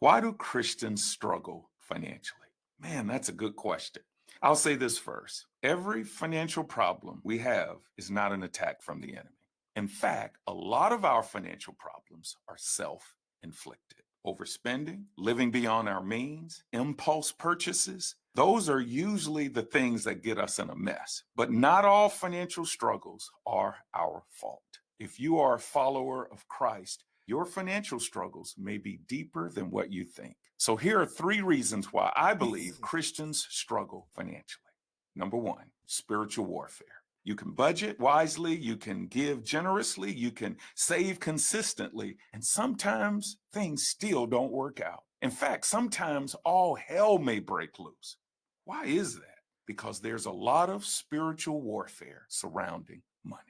Why do Christians struggle financially? Man, that's a good question. I'll say this first. Every financial problem we have is not an attack from the enemy. In fact, a lot of our financial problems are self inflicted. Overspending, living beyond our means, impulse purchases, those are usually the things that get us in a mess. But not all financial struggles are our fault. If you are a follower of Christ, your financial struggles may be deeper than what you think. So here are 3 reasons why I believe Christians struggle financially. Number 1, spiritual warfare. You can budget wisely, you can give generously, you can save consistently, and sometimes things still don't work out. In fact, sometimes all hell may break loose. Why is that? Because there's a lot of spiritual warfare surrounding money.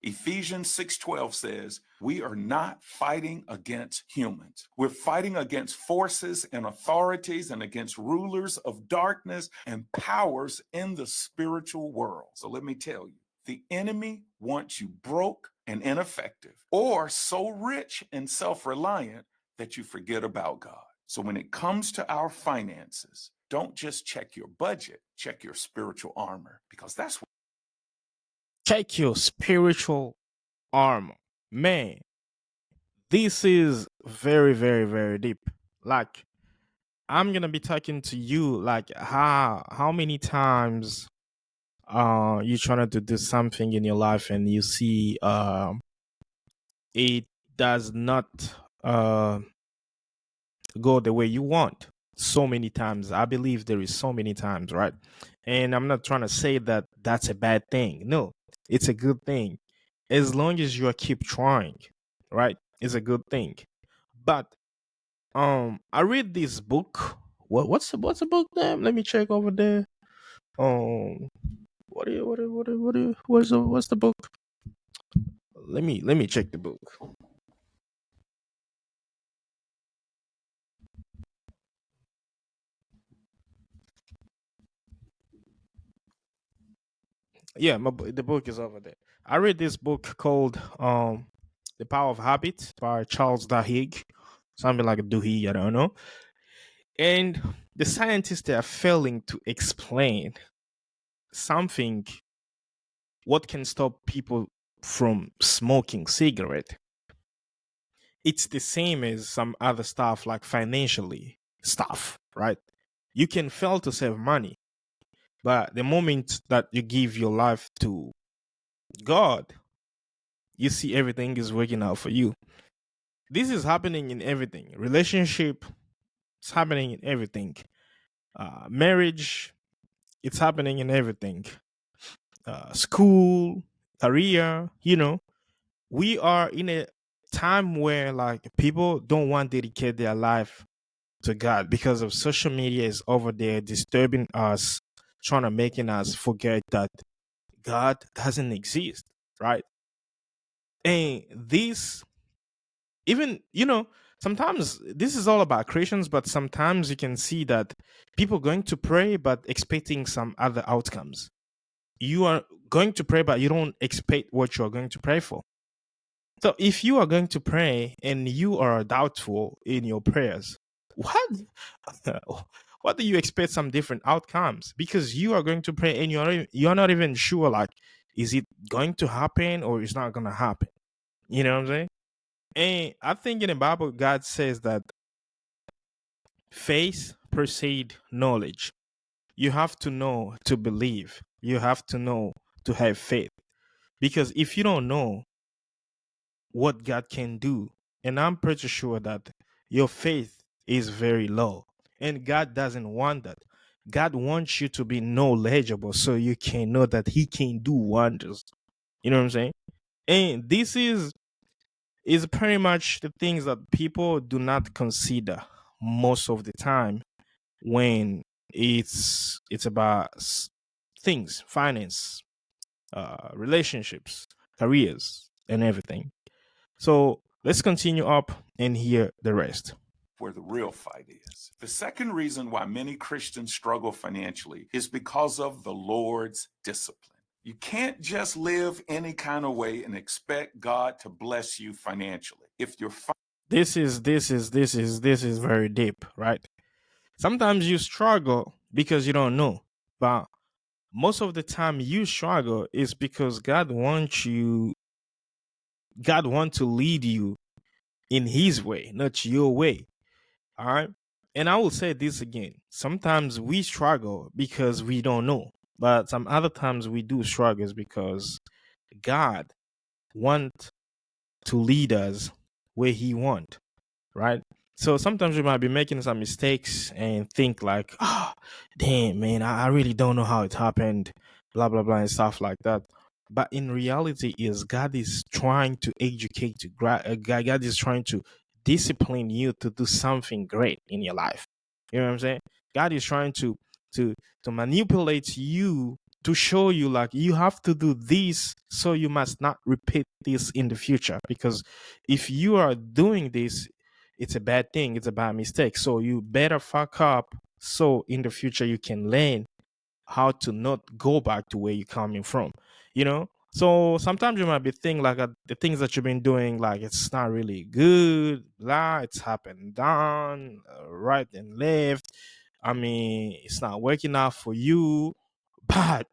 Ephesians 6:12 says, we are not fighting against humans. We're fighting against forces and authorities and against rulers of darkness and powers in the spiritual world. So let me tell you, the enemy wants you broke and ineffective, or so rich and self-reliant that you forget about God. So when it comes to our finances, don't just check your budget, check your spiritual armor, because that's what. Check your spiritual armor. Man, this is very, very, very deep. Like, I'm gonna be talking to you like how many times you trying to do something in your life and you see it does not uh go the way you want. So many times. I believe there is so many times, right? And I'm not trying to say that that's a bad thing. No, it's a good thing. As long as you keep trying, right? It's a good thing. But I read this book. What's the book name? Let me check over there. Um what's the book? Let me check the book. Yeah, the book is over there. I read this book called The Power of Habit by Charles Duhigg, something like a Duhigg, I don't know. And the scientists they are failing to explain something what can stop people from smoking cigarette. It's the same as some other stuff like financially stuff, right? You can fail to save money, but the moment that you give your life to God, you see everything is working out for you. This is happening in everything. Relationship, it's happening in everything. Marriage, it's happening in everything. School, career, we are in a time where like people don't want to dedicate their life to God because of social media is over there disturbing us, trying to making us forget that God doesn't exist, right? And this even sometimes this is all about Christians, but sometimes you can see that people going to pray but expecting some other outcomes. You are going to pray but you don't expect what you are going to pray for. So if you are going to pray and you are doubtful in your prayers, what what do you expect some different outcomes? Because you are going to pray and you're not even sure like is it going to happen or it's not going to happen. You know what I'm saying? And I think in the Bible, God says that faith precedes knowledge. You have to know to believe. You have to know to have faith. Because if you don't know what God can do, and I'm pretty sure that your faith is very low, and God doesn't want that. God wants you to be knowledgeable so you can know that He can do wonders. You know what I'm saying? And this is pretty much the things that people do not consider most of the time when it's about things, finance, relationships, careers, and everything. So let's continue up and hear the rest. Where the real fight is. The second reason why many Christians struggle financially is because of the Lord's discipline. You can't just live any kind of way and expect God to bless you financially. If you're this is very deep, right? Sometimes you struggle because you don't know, but most of the time you struggle is because God wants to lead you in His way, not your way. All right. And I will say this again. Sometimes we struggle because we don't know, but some other times we do struggle because God want to lead us where He want, right? So sometimes we might be making some mistakes and think like, oh, damn, man, I really don't know how it happened, blah blah blah and stuff like that. But in reality, is God is trying to educate you. God is trying to discipline you to do something great in your life. You know what I'm saying? God is trying to to manipulate you to show you like you have to do this so you must not repeat this in the future, because if you are doing this, it's a bad thing, it's a bad mistake, so you better fuck up so in the future you can learn how to not go back to where you're coming from, you know. So sometimes you might be thinking like the things that you've been doing, like it's not really good, blah, it's up and down, right and left. I mean, it's not working out for you, but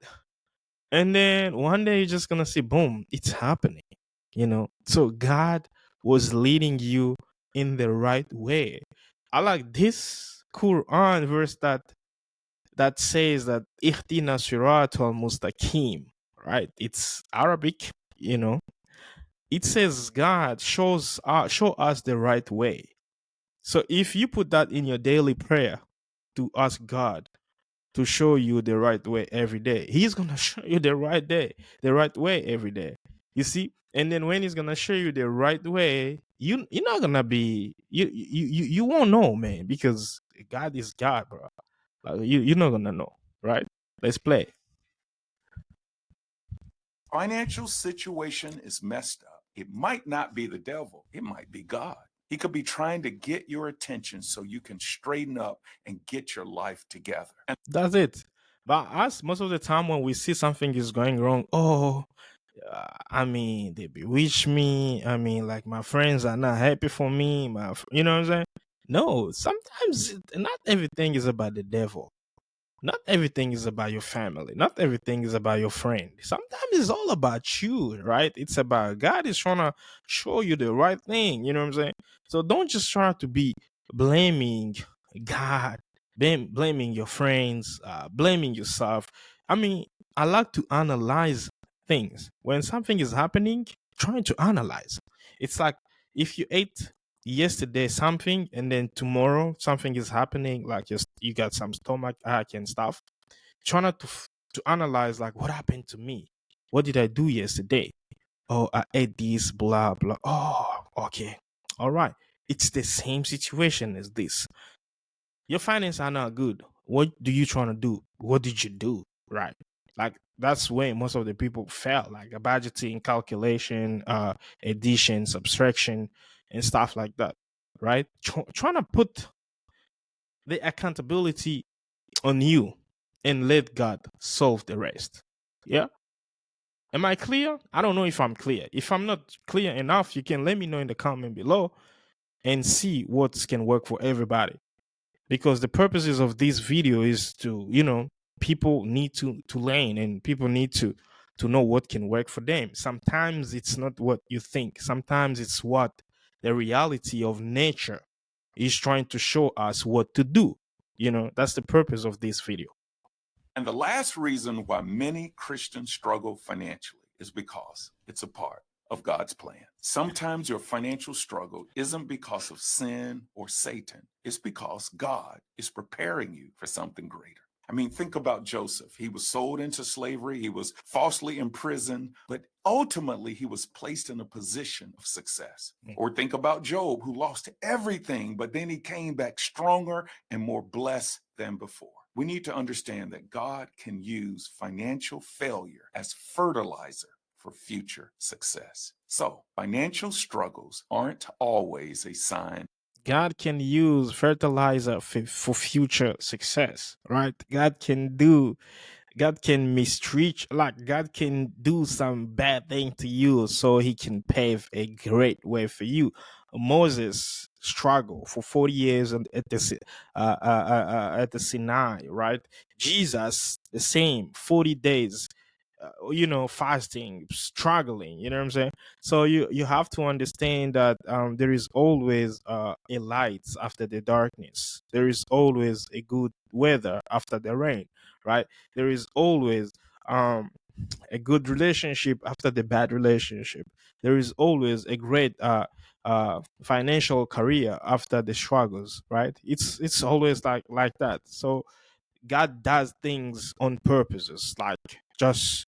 and then one day you're just gonna see, boom, it's happening. You know, so God was leading you in the right way. I like this Quran verse that says that ihdina sirat al mustaqim, right? It's Arabic, you know. It says God show us the right way. So if you put that in your daily prayer to ask God to show you the right way every day, He's gonna show you the right way every day. You see, and then when He's gonna show you the right way, you're not gonna be you won't know, man, because God is God, bro. Like, you're not gonna know, right? Let's play. Financial situation is messed up. It might not be the devil, it might be God. He could be trying to get your attention so you can straighten up and get your life together. And That's it. But us, most of the time when we see something is going wrong, oh, I mean, they bewitch me. I mean, like my friends are not happy for me. You know what I'm saying? No, sometimes not everything is about the devil. Not everything is about your family. Not everything is about your friend. Sometimes it's all about you, right? It's about God is trying to show you the right thing. You know what I'm saying? So don't just try to be blaming God, blaming your friends, blaming yourself. I mean, I like to analyze things. When something is happening, trying to analyze. It's like if you ate yesterday something and then tomorrow something is happening, like you got some stomach ache and stuff, try not to analyze like what happened to me, what did I do yesterday, oh I ate this, blah blah, oh okay, all right, it's the same situation as this. Your finances are not good, what do you trying to do, what did you do, right? Like that's when most of the people fail, like a budgeting, calculation, addition, subtraction and stuff like that, right? Trying to put the accountability on you and let God solve the rest. Yeah. Am I clear? I don't know if I'm clear. If I'm not clear enough, you can let me know in the comment below and see what can work for everybody. Because the purposes of this video is to, people need to learn, and people need to know what can work for them. Sometimes it's not what you think. Sometimes it's what the reality of nature is trying to show us what to do. That's the purpose of this video. And the last reason why many Christians struggle financially is because it's a part of God's plan. Sometimes your financial struggle isn't because of sin or Satan, it's because God is preparing you for something greater. I mean, think about Joseph. He was sold into slavery, he was falsely imprisoned, but ultimately he was placed in a position of success. Or think about Job, who lost everything, but then he came back stronger and more blessed than before. We need to understand that God can use financial failure as fertilizer for future success. So, financial struggles aren't always a sign. God can use fertilizer for future success, right? God can mistreat, like God can do some bad thing to you so He can pave a great way for you. Moses struggled for 40 years at at the Sinai, right? Jesus, the same, 40 days, fasting, struggling. You know what I'm saying? So you have to understand that there is always a light after the darkness. There is always a good weather after the rain, right? There is always um a good relationship after the bad relationship. There is always a great financial career after the struggles, right? It's always like that. So God does things on purposes, like just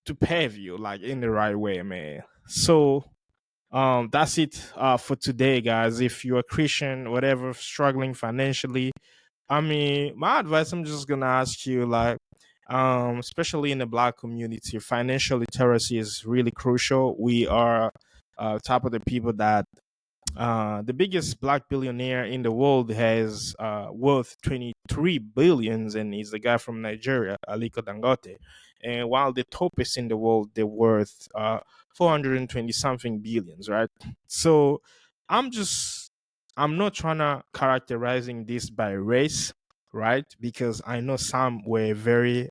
to pave you like in the right way, man. So that's it for today, guys. If you're a Christian, whatever, struggling financially, I mean, my advice, I'm just gonna ask you, like, especially in the Black community, financial literacy is really crucial. We are top of the people that the biggest black billionaire in the world has worth 23 billions, and he's the guy from Nigeria, Aliko Dangote. And while the topest in the world, they're worth 420 something billions, right? So I'm just, I'm not trying to characterizing this by race, right? Because I know some were very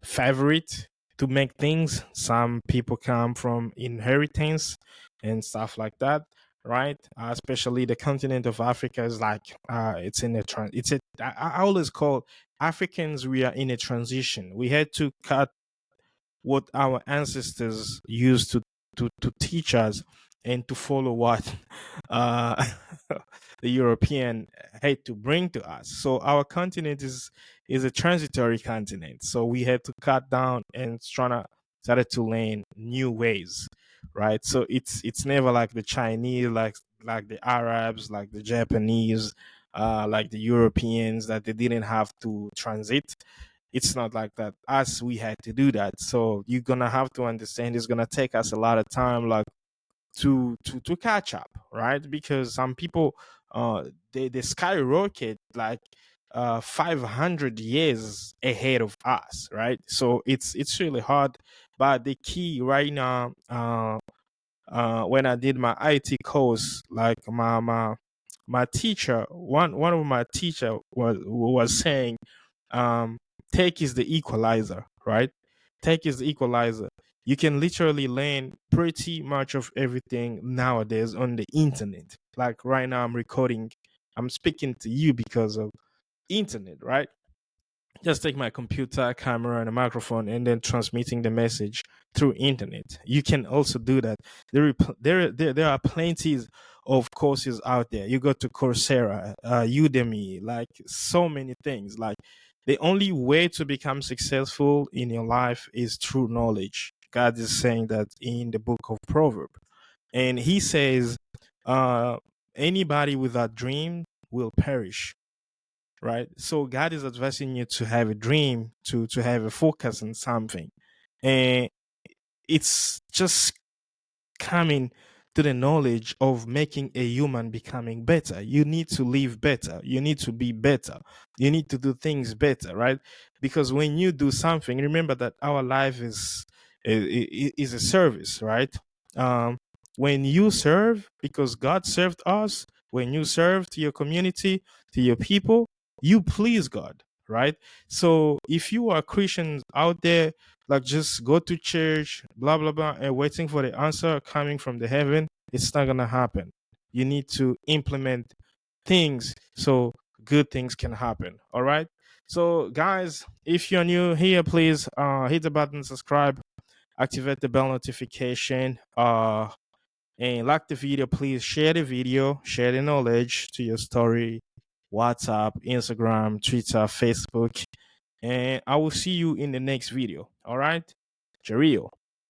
favorite to make things. Some people come from inheritance and stuff like that, right? Especially the continent of Africa is like it's in a it's a I always call Africans, we are in a transition. We had to cut what our ancestors used to teach us and to follow what uh, the European had to bring to us. So our continent is a transitory continent. So we had to cut down and trying to started to learn new ways, right? So it's never like the Chinese, like the Arabs, like the Japanese, like the Europeans that they didn't have to transit. It's not like that. Us, we had to do that. So you're gonna have to understand it's gonna take us a lot of time, like to catch up, right? Because some people they skyrocket like 500 years ahead of us, right? So it's really hard. But the key right now, when I did my IT course, like my teacher, one of my teacher was saying, um, tech is the equalizer, right? Tech is the equalizer. You can literally learn pretty much of everything nowadays on the internet. Like right now, I'm recording, I'm speaking to you because of internet, right? Just take my computer, camera, and a microphone, and then transmitting the message through internet. You can also do that. There are plenty of courses out there. You go to Coursera, Udemy, like so many things. Like the only way to become successful in your life is through knowledge. God is saying that in the book of Proverbs, and He says, uh, anybody without dream will perish, right? So God is advising you to have a dream, to have a focus on something, and it's just coming to the knowledge of making a human becoming better. You need to live better. You need to be better. You need to do things better, right? Because when you do something, remember that our life is a service, right? Um, when you serve, because God served us, when you serve to your community, to your people, you please God, right? So if you are Christians out there, like just go to church, blah blah blah, and waiting for the answer coming from the heaven, it's not gonna happen. You need to implement things so good things can happen. All right. So guys, if you're new here, please hit the button, subscribe, activate the bell notification, and like the video. Please share the video, share the knowledge to your story, WhatsApp, Instagram, Twitter, Facebook, and I will see you in the next video. All right, cheerio.